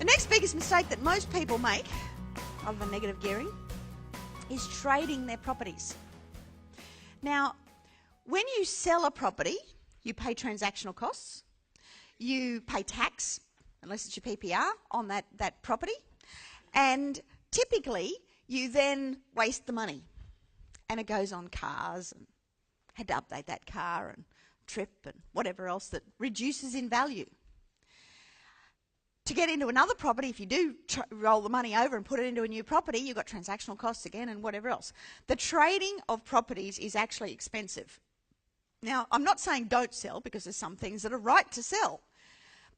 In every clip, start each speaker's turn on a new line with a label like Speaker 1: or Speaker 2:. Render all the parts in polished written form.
Speaker 1: next biggest mistake that most people make, other than negative gearing, is trading their properties. Now, when you sell a property, you pay transactional costs, you pay tax, unless it's your PPR, on that property, and typically you then waste the money. And it goes on cars, and had to update that car and trip and whatever else that reduces in value. To get into another property, if you do roll the money over and put it into a new property, you've got transactional costs again and whatever else. The trading of properties is actually expensive. Now, I'm not saying don't sell, because there's some things that are right to sell.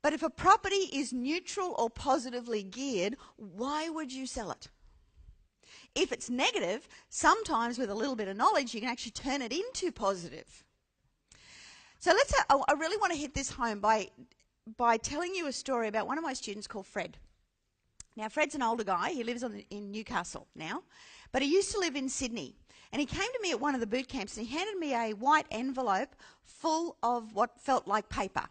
Speaker 1: But if a property is neutral or positively geared, why would you sell it? If it's negative, sometimes with a little bit of knowledge, you can actually turn it into positive. So I really want to hit this home by telling you a story about one of my students called Fred. Now, Fred's an older guy. He lives in Newcastle now, but he used to live in Sydney. And he came to me at one of the boot camps and he handed me a white envelope full of what felt like paper.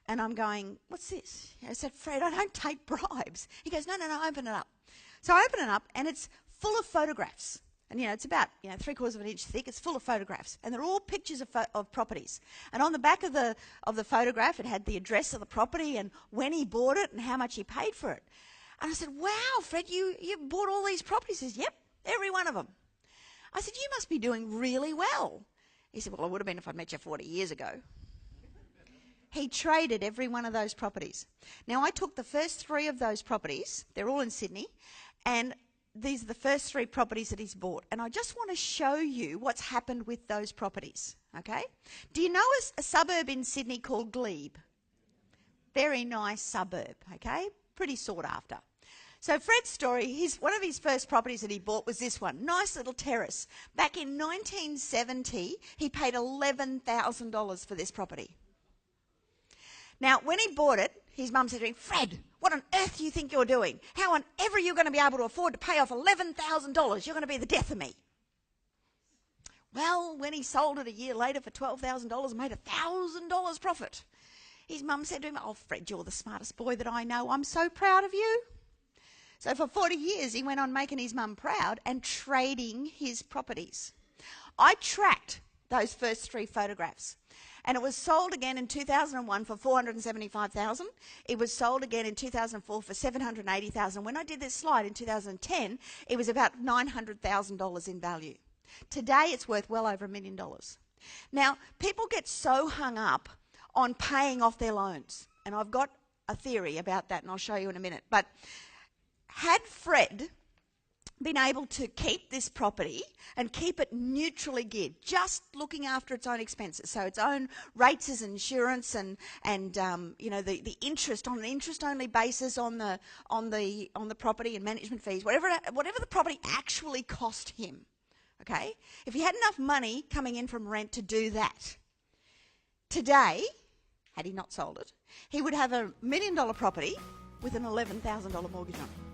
Speaker 1: And I'm going, what's this? I said, Fred, I don't take bribes. He goes, no, open it up. So I open it up and it's full of photographs. And, it's about, 3/4 of an inch thick. It's full of photographs. And they're all pictures of properties. And on the back of the photograph, it had the address of the property and when he bought it and how much he paid for it. And I said, wow, Fred, you bought all these properties? He says, yep, every one of them. I said, you must be doing really well. He said, well, I would have been if I'd met you 40 years ago. He traded every one of those properties. Now, I took the first 3 of those properties. They're all in Sydney. And these are the first 3 properties that he's bought. And I just want to show you what's happened with those properties, okay? Do you know a suburb in Sydney called Glebe? Very nice suburb, okay? Pretty sought after. So Fred's story, one of his first properties that he bought was this one. Nice little terrace. Back in 1970, he paid $11,000 for this property. Now, when he bought it, his mum said to him, Fred, what on earth do you think you're doing? How on ever are you going to be able to afford to pay off $11,000? You're going to be the death of me. Well, when he sold it a year later for $12,000 and made $1,000 profit, his mum said to him, oh, Fred, you're the smartest boy that I know. I'm so proud of you. So for 40 years, he went on making his mum proud and trading his properties. I tracked those first 3 photographs. And it was sold again in 2001 for $475,000. It was sold again in 2004 for $780,000. When I did this slide in 2010, it was about $900,000 in value. Today, it's worth well over $1 million. Now, people get so hung up on paying off their loans. And I've got a theory about that, and I'll show you in a minute. But had Fred been able to keep this property and keep it neutrally geared, just looking after its own expenses, so its own rates as insurance and the interest on an interest-only basis on the property and management fees, whatever the property actually cost him, okay? If he had enough money coming in from rent to do that, today, had he not sold it, he would have a $1 million property with an $11,000 mortgage on it.